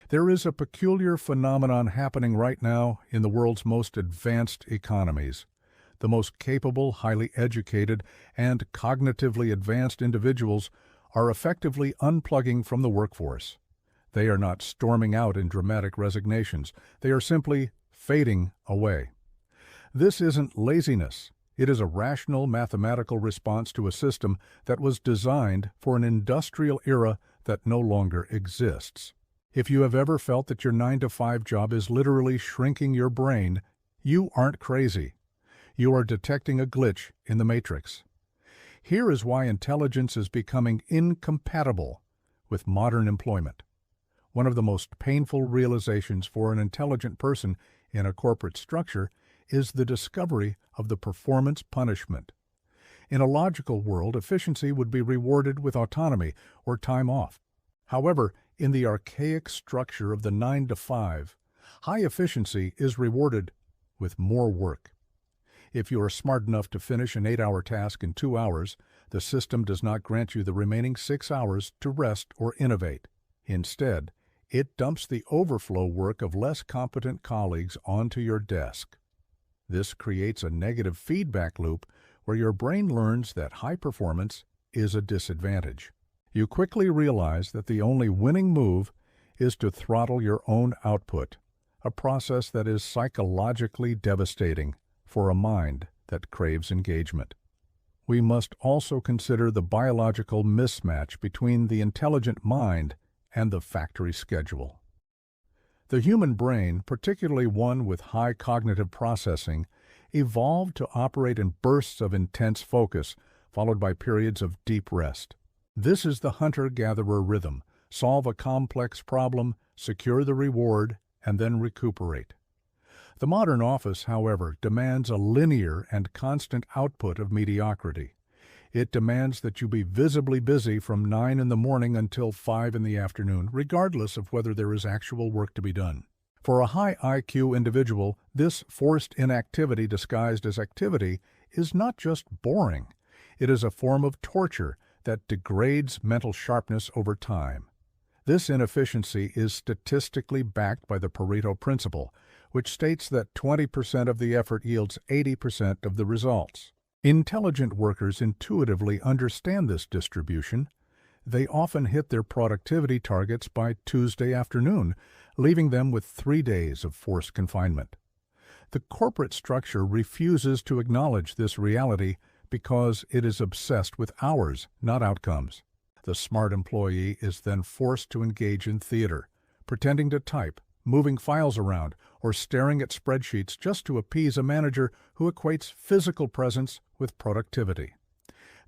There is a peculiar phenomenon happening right now in the world's most advanced economies. The most capable, highly educated, and cognitively advanced individuals are effectively unplugging from the workforce. They are not storming out in dramatic resignations. They are simply fading away. This isn't laziness. It is a rational mathematical response to a system that was designed for an industrial era that no longer exists. If you have ever felt that your 9-to-5 job is literally shrinking your brain, you aren't crazy. You are detecting a glitch in the matrix. Here is why intelligence is becoming incompatible with modern employment. One of the most painful realizations for an intelligent person in a corporate structure is the discovery of the performance punishment. In a logical world, efficiency would be rewarded with autonomy or time off. However, in the archaic structure of the 9-to-5, high efficiency is rewarded with more work. If you are smart enough to finish an 8-hour task in 2 hours, the system does not grant you the remaining 6 hours to rest or innovate. Instead, it dumps the overflow work of less competent colleagues onto your desk. This creates a negative feedback loop where your brain learns that high performance is a disadvantage. You quickly realize that the only winning move is to throttle your own output, a process that is psychologically devastating for a mind that craves engagement. We must also consider the biological mismatch between the intelligent mind and the factory schedule. The human brain, particularly one with high cognitive processing, evolved to operate in bursts of intense focus, followed by periods of deep rest. This is the hunter-gatherer rhythm: solve a complex problem, secure the reward, and then recuperate. The modern office, however, demands a linear and constant output of mediocrity. It demands that you be visibly busy from 9 in the morning until 5 in the afternoon, regardless of whether there is actual work to be done. For a high IQ individual, this forced inactivity disguised as activity is not just boring. It is a form of torture that degrades mental sharpness over time. This inefficiency is statistically backed by the Pareto principle, which states that 20% of the effort yields 80% of the results. Intelligent workers intuitively understand this distribution. They often hit their productivity targets by Tuesday afternoon, leaving them with 3 days of forced confinement. The corporate structure refuses to acknowledge this reality because it is obsessed with hours, not outcomes. The smart employee is then forced to engage in theater, pretending to type, moving files around, or staring at spreadsheets just to appease a manager who equates physical presence with productivity.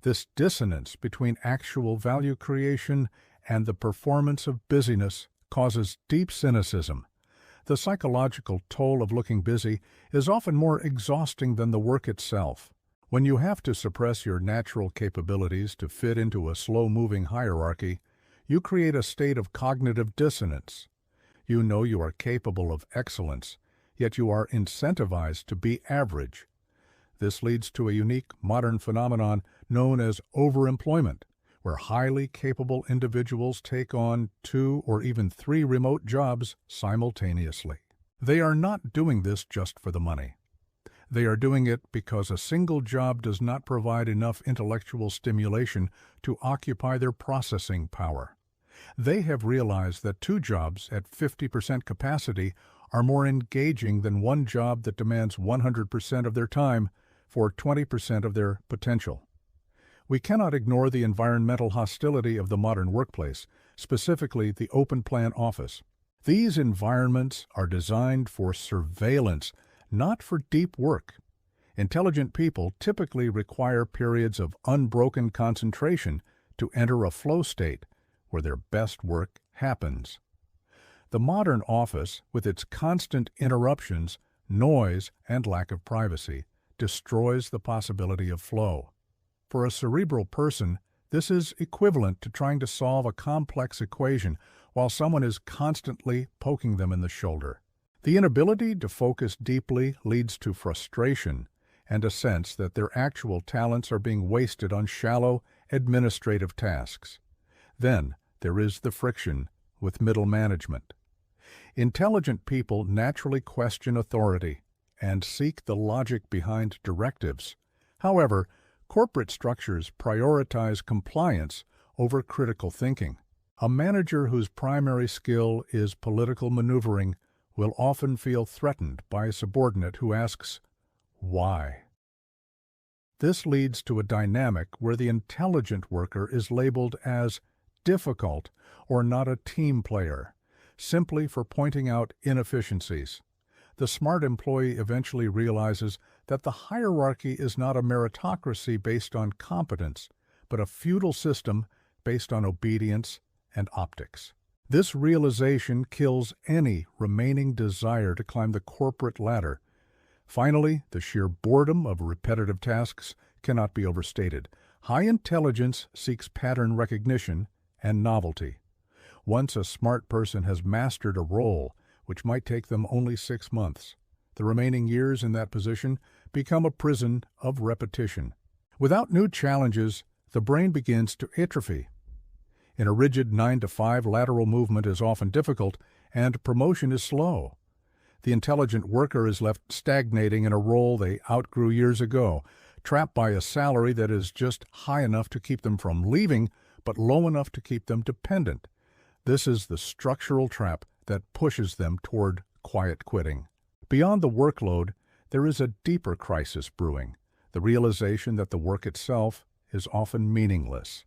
This dissonance between actual value creation and the performance of busyness causes deep cynicism. The psychological toll of looking busy is often more exhausting than the work itself. When you have to suppress your natural capabilities to fit into a slow-moving hierarchy, you create a state of cognitive dissonance. You know you are capable of excellence, yet you are incentivized to be average. This leads to a unique modern phenomenon known as overemployment, where highly capable individuals take on 2 or even 3 remote jobs simultaneously. They are not doing this just for the money. They are doing it because a single job does not provide enough intellectual stimulation to occupy their processing power. They have realized that 2 jobs at 50% capacity are more engaging than 1 job that demands 100% of their time for 20% of their potential. We cannot ignore the environmental hostility of the modern workplace, specifically the open-plan office. These environments are designed for surveillance, not for deep work. Intelligent people typically require periods of unbroken concentration to enter a flow state where their best work happens. The modern office, with its constant interruptions, noise, and lack of privacy, destroys the possibility of flow. For a cerebral person, this is equivalent to trying to solve a complex equation while someone is constantly poking them in the shoulder. The inability to focus deeply leads to frustration and a sense that their actual talents are being wasted on shallow, administrative tasks. Then there is the friction with middle management. Intelligent people naturally question authority and seek the logic behind directives. However, corporate structures prioritize compliance over critical thinking. A manager whose primary skill is political maneuvering will often feel threatened by a subordinate who asks, "Why?" This leads to a dynamic where the intelligent worker is labeled as difficult or not a team player, simply for pointing out inefficiencies. The smart employee eventually realizes that the hierarchy is not a meritocracy based on competence, but a feudal system based on obedience and optics. This realization kills any remaining desire to climb the corporate ladder. Finally, the sheer boredom of repetitive tasks cannot be overstated. High intelligence seeks pattern recognition and novelty. Once a smart person has mastered a role, which might take them only 6 months, the remaining years in that position become a prison of repetition. Without new challenges, the brain begins to atrophy. In a rigid 9-to-5, lateral movement is often difficult, and promotion is slow. The intelligent worker is left stagnating in a role they outgrew years ago, trapped by a salary that is just high enough to keep them from leaving, but low enough to keep them dependent. This is the structural trap that pushes them toward quiet quitting. Beyond the workload, there is a deeper crisis brewing, the realization that the work itself is often meaningless.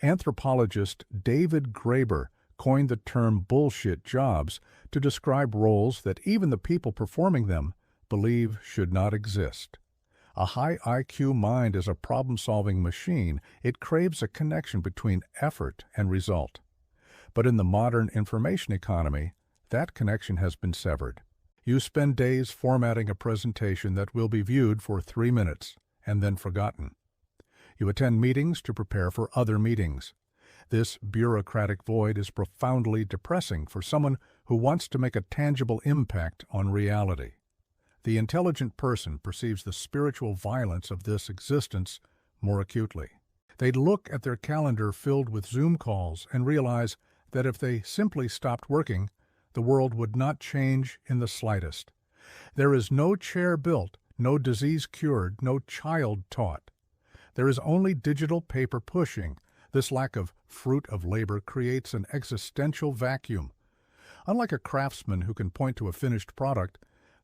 Anthropologist David Graeber coined the term bullshit jobs to describe roles that even the people performing them believe should not exist. A high IQ mind is a problem-solving machine. It craves a connection between effort and result. But in the modern information economy, that connection has been severed. You spend days formatting a presentation that will be viewed for 3 minutes and then forgotten. You attend meetings to prepare for other meetings. This bureaucratic void is profoundly depressing for someone who wants to make a tangible impact on reality. The intelligent person perceives the spiritual violence of this existence more acutely. They look at their calendar filled with Zoom calls and realize that if they simply stopped working, the world would not change in the slightest. There is no chair built, no disease cured, no child taught. There is only digital paper pushing. This lack of fruit of labor creates an existential vacuum. Unlike a craftsman who can point to a finished product,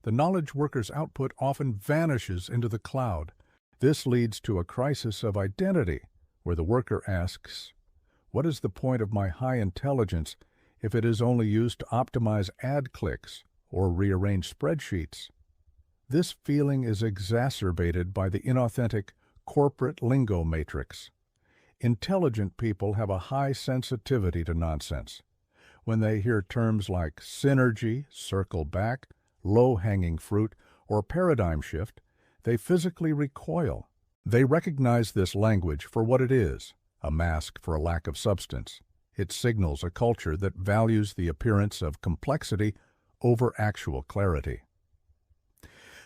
the knowledge worker's output often vanishes into the cloud. This leads to a crisis of identity, where the worker asks, "What is the point of my high intelligence if it is only used to optimize ad clicks or rearrange spreadsheets?" This feeling is exacerbated by the inauthentic corporate lingo matrix. Intelligent people have a high sensitivity to nonsense. When they hear terms like synergy, circle back, low-hanging fruit, or paradigm shift, they physically recoil. They recognize this language for what it is, a mask for a lack of substance. It signals a culture that values the appearance of complexity over actual clarity.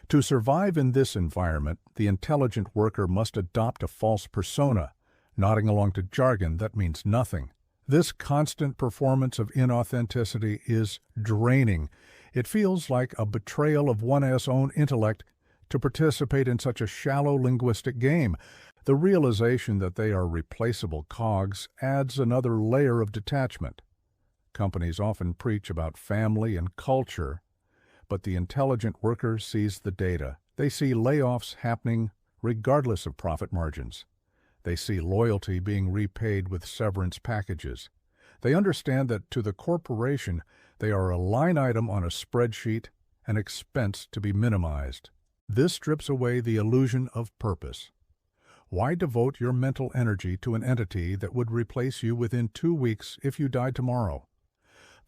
To survive in this environment, the intelligent worker must adopt a false persona, nodding along to jargon that means nothing. This constant performance of inauthenticity is draining. It feels like a betrayal of one's own intellect to participate in such a shallow linguistic game. The realization that they are replaceable cogs adds another layer of detachment. Companies often preach about family and culture, but the intelligent worker sees the data. They see layoffs happening regardless of profit margins. They see loyalty being repaid with severance packages. They understand that to the corporation, they are a line item on a spreadsheet, an expense to be minimized. This strips away the illusion of purpose. Why devote your mental energy to an entity that would replace you within 2 weeks if you died tomorrow?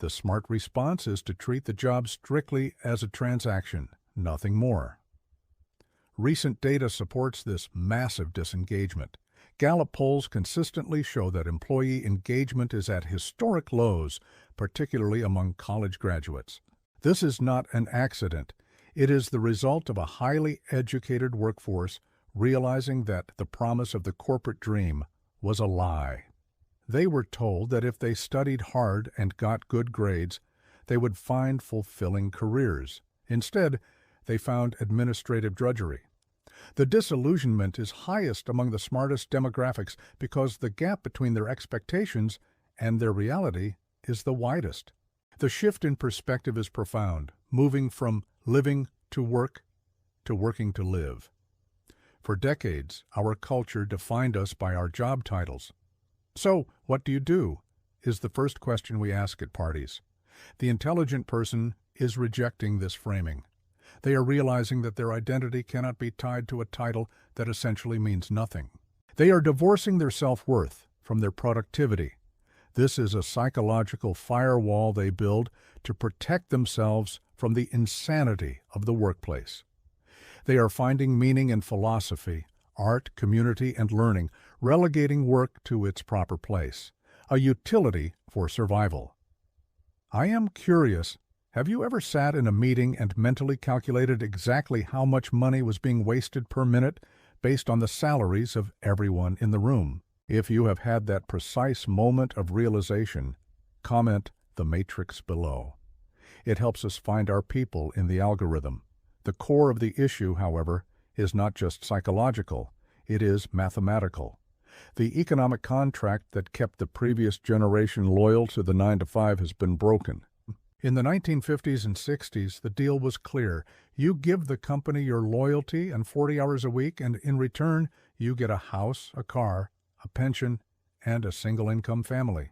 The smart response is to treat the job strictly as a transaction, nothing more. Recent data supports this massive disengagement. Gallup polls consistently show that employee engagement is at historic lows, particularly among college graduates. This is not an accident. It is the result of a highly educated workforce realizing that the promise of the corporate dream was a lie. They were told that if they studied hard and got good grades, they would find fulfilling careers. Instead, they found administrative drudgery. The disillusionment is highest among the smartest demographics because the gap between their expectations and their reality is the widest. The shift in perspective is profound, moving from living to working to live. For decades, our culture defined us by our job titles. So, what do? Is the first question we ask at parties. The intelligent person is rejecting this framing. They are realizing that their identity cannot be tied to a title that essentially means nothing. They are divorcing their self-worth from their productivity. This is a psychological firewall they build to protect themselves from the insanity of the workplace. They are finding meaning in philosophy, art, community, and learning, relegating work to its proper place, a utility for survival. I am curious, have you ever sat in a meeting and mentally calculated exactly how much money was being wasted per minute based on the salaries of everyone in the room? If you have had that precise moment of realization, comment the matrix below. It helps us find our people in the algorithm. The core of the issue, however, is not just psychological, it is mathematical. The economic contract that kept the previous generation loyal to the 9-to-5 has been broken. In the 1950s and 60s, the deal was clear. You give the company your loyalty and 40 hours a week, and in return, you get a house, a car, a pension, and a single-income family.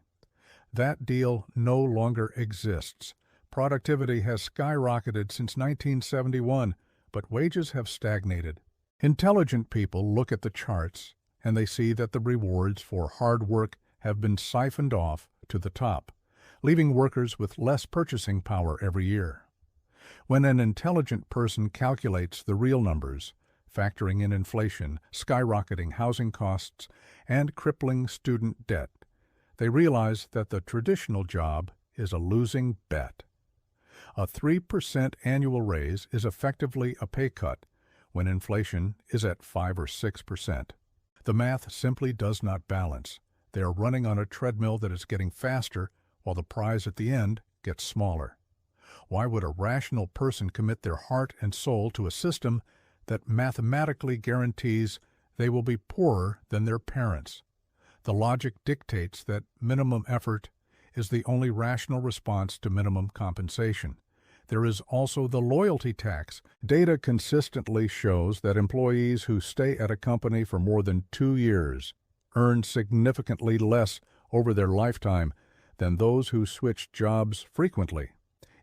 That deal no longer exists. Productivity has skyrocketed since 1971, but wages have stagnated. Intelligent people look at the charts, and they see that the rewards for hard work have been siphoned off to the top, leaving workers with less purchasing power every year. When an intelligent person calculates the real numbers, factoring in inflation, skyrocketing housing costs, and crippling student debt, they realize that the traditional job is a losing bet. A 3% annual raise is effectively a pay cut when inflation is at 5 or 6%. The math simply does not balance. They are running on a treadmill that is getting faster while the prize at the end gets smaller. Why would a rational person commit their heart and soul to a system that mathematically guarantees they will be poorer than their parents? The logic dictates that minimum effort is the only rational response to minimum compensation. There is also the loyalty tax. Data consistently shows that employees who stay at a company for more than 2 years earn significantly less over their lifetime than those who switch jobs frequently.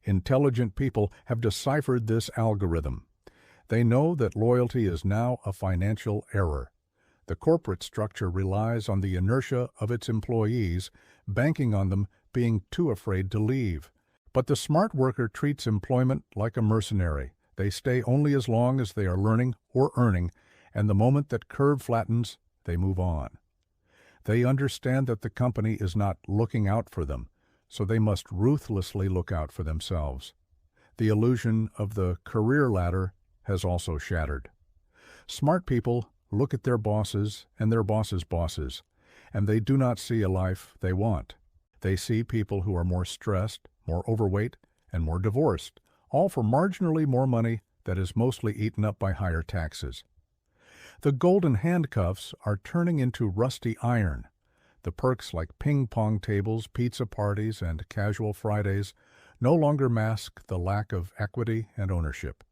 Intelligent people have deciphered this algorithm. They know that loyalty is now a financial error. The corporate structure relies on the inertia of its employees, banking on them being too afraid to leave. But the smart worker treats employment like a mercenary. They stay only as long as they are learning or earning, and the moment that curve flattens, they move on. They understand that the company is not looking out for them, so they must ruthlessly look out for themselves. The illusion of the career ladder has also shattered. Smart people look at their bosses and their bosses' bosses, and they do not see a life they want. They see people who are more stressed, more overweight, and more divorced, all for marginally more money that is mostly eaten up by higher taxes. The golden handcuffs are turning into rusty iron. The perks like ping-pong tables, pizza parties, and casual Fridays no longer mask the lack of equity and ownership.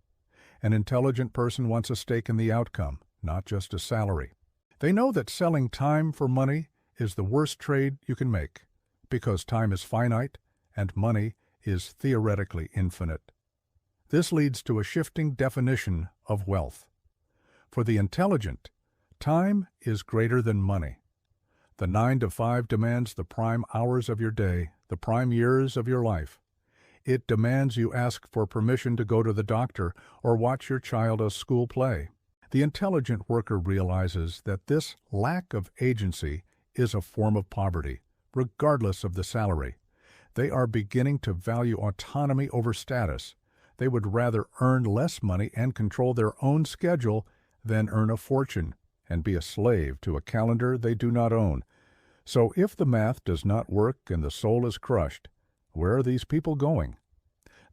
An intelligent person wants a stake in the outcome, not just a salary. They know that selling time for money is the worst trade you can make, because time is finite and money is theoretically infinite. This leads to a shifting definition of wealth. For the intelligent, time is greater than money. The 9-to-5 demands the prime hours of your day, the prime years of your life. It demands you ask for permission to go to the doctor or watch your child a school play. The intelligent worker realizes that this lack of agency is a form of poverty, regardless of the salary. They are beginning to value autonomy over status. They would rather earn less money and control their own schedule than earn a fortune and be a slave to a calendar they do not own. So if the math does not work and the soul is crushed, where are these people going?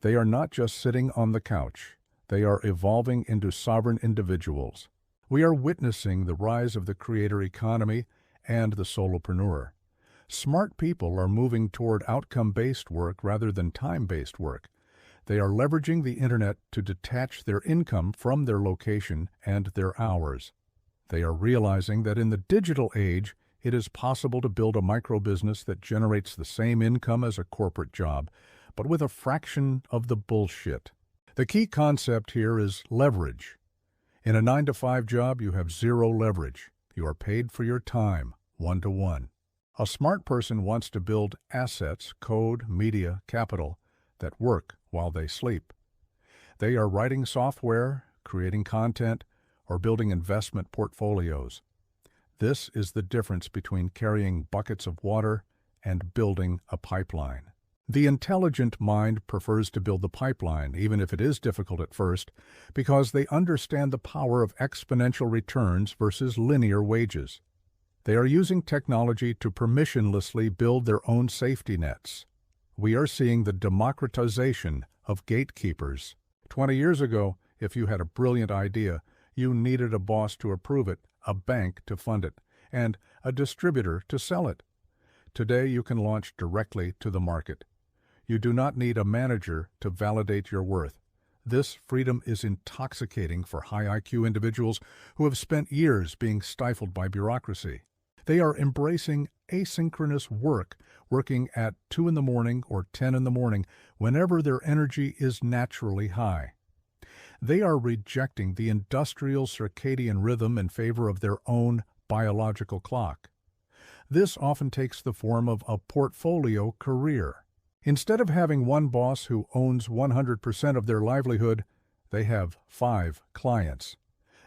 They are not just sitting on the couch. They are evolving into sovereign individuals. We are witnessing the rise of the creator economy and the solopreneur. Smart people are moving toward outcome-based work rather than time-based work. They are leveraging the internet to detach their income from their location and their hours. They are realizing that in the digital age, it is possible to build a micro-business that generates the same income as a corporate job, but with a fraction of the bullshit. The key concept here is leverage. In a 9-to-5 job, you have zero leverage. You are paid for your time, one-to-one. A smart person wants to build assets, code, media, capital that work while they sleep. They are writing software, creating content, or building investment portfolios. This is the difference between carrying buckets of water and building a pipeline. The intelligent mind prefers to build the pipeline, even if it is difficult at first, because they understand the power of exponential returns versus linear wages. They are using technology to permissionlessly build their own safety nets. We are seeing the democratization of gatekeepers. 20 years ago, if you had a brilliant idea, you needed a boss to approve it, a bank to fund it, and a distributor to sell it. Today, you can launch directly to the market. You do not need a manager to validate your worth. This freedom is intoxicating for high IQ individuals who have spent years being stifled by bureaucracy. They are embracing asynchronous work, working at 2 in the morning or 10 in the morning, whenever their energy is naturally high. They are rejecting the industrial circadian rhythm in favor of their own biological clock. This often takes the form of a portfolio career. Instead of having one boss who owns 100% of their livelihood, they have 5 clients.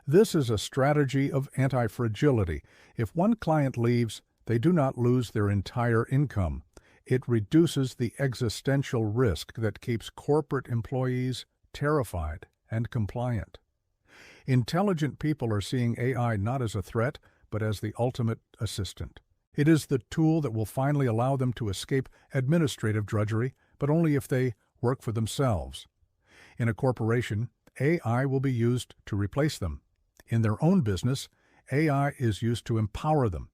This is a strategy of anti-fragility. If one client leaves, they do not lose their entire income. It reduces the existential risk that keeps corporate employees terrified and compliant. Intelligent people are seeing AI not as a threat, but as the ultimate assistant. It is the tool that will finally allow them to escape administrative drudgery, but only if they work for themselves. In a corporation, AI will be used to replace them. In their own business, AI is used to empower them.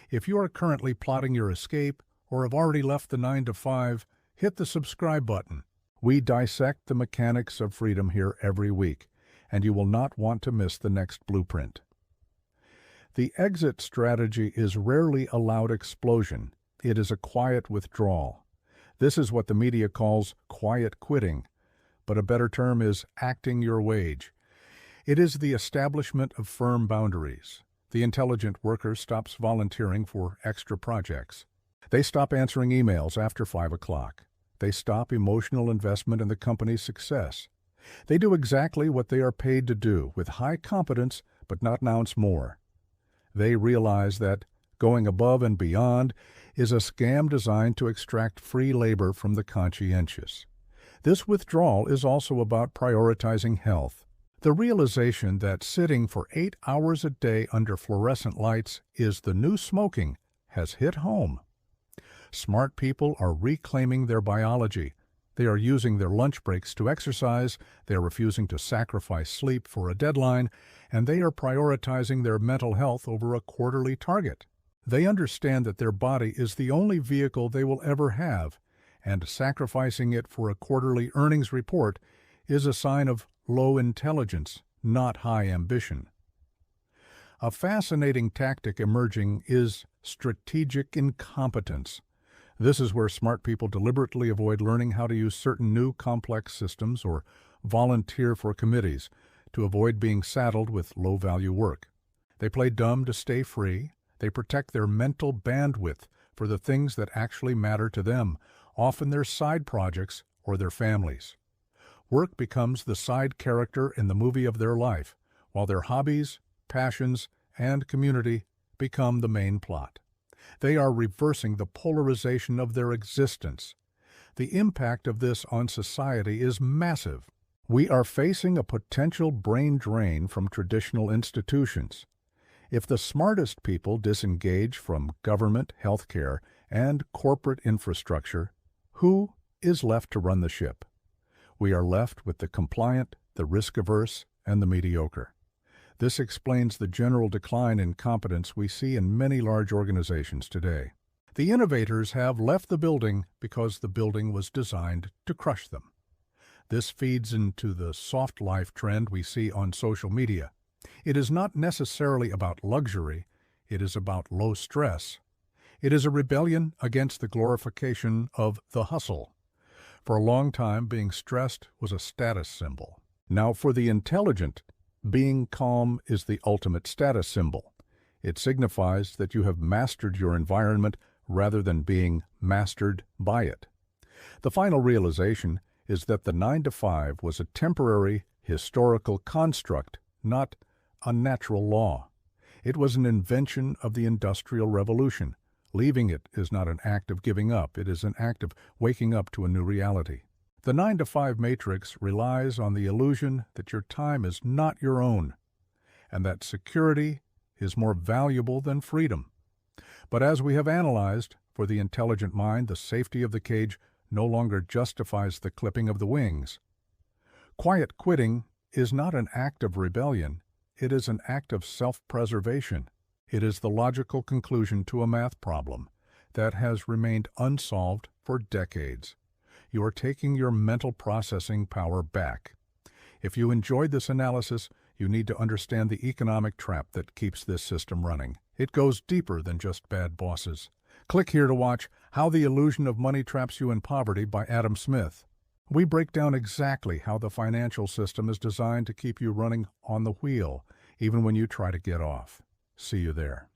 If you are currently plotting your escape or have already left the 9-to-5, hit the subscribe button. We dissect the mechanics of freedom here every week, and you will not want to miss the next blueprint. The exit strategy is rarely a loud explosion. It is a quiet withdrawal. This is what the media calls quiet quitting, but a better term is acting your wage. It is the establishment of firm boundaries. The intelligent worker stops volunteering for extra projects. They stop answering emails after 5 o'clock. They stop emotional investment in the company's success. They do exactly what they are paid to do, with high competence, but not an ounce more. They realize that going above and beyond is a scam designed to extract free labor from the conscientious. This withdrawal is also about prioritizing health. The realization that sitting for 8 hours a day under fluorescent lights is the new smoking has hit home. Smart people are reclaiming their biology. They are using their lunch breaks to exercise, they are refusing to sacrifice sleep for a deadline, and they are prioritizing their mental health over a quarterly target. They understand that their body is the only vehicle they will ever have, and sacrificing it for a quarterly earnings report is a sign of low intelligence, not high ambition. A fascinating tactic emerging is strategic incompetence. This is where smart people deliberately avoid learning how to use certain new complex systems or volunteer for committees to avoid being saddled with low-value work. They play dumb to stay free. They protect their mental bandwidth for the things that actually matter to them, often their side projects or their families. Work becomes the side character in the movie of their life, while their hobbies, passions, and community become the main plot. They are reversing the polarization of their existence. The impact of this on society is massive. We are facing a potential brain drain from traditional institutions. If the smartest people disengage from government, healthcare, and corporate infrastructure, who is left to run the ship? We are left with the compliant, the risk-averse, and the mediocre. This explains the general decline in competence we see in many large organizations today. The innovators have left the building because the building was designed to crush them. This feeds into the soft life trend we see on social media. It is not necessarily about luxury, it is about low stress. It is a rebellion against the glorification of the hustle. For a long time, being stressed was a status symbol. Now, for the intelligent, being calm is the ultimate status symbol. It signifies that you have mastered your environment rather than being mastered by it. The final realization is that the 9-to-5 was a temporary, historical construct, not a natural law. It was an invention of the Industrial Revolution. Leaving it is not an act of giving up, it is an act of waking up to a new reality. The 9-to-5 matrix relies on the illusion that your time is not your own, and that security is more valuable than freedom. But as we have analyzed, for the intelligent mind, the safety of the cage no longer justifies the clipping of the wings. Quiet quitting is not an act of rebellion, it is an act of self-preservation. It is the logical conclusion to a math problem that has remained unsolved for decades. You are taking your mental processing power back. If you enjoyed this analysis, you need to understand the economic trap that keeps this system running. It goes deeper than just bad bosses. Click here to watch How the Illusion of Money Traps You in Poverty by Adam Smith. We break down exactly how the financial system is designed to keep you running on the wheel, even when you try to get off. See you there.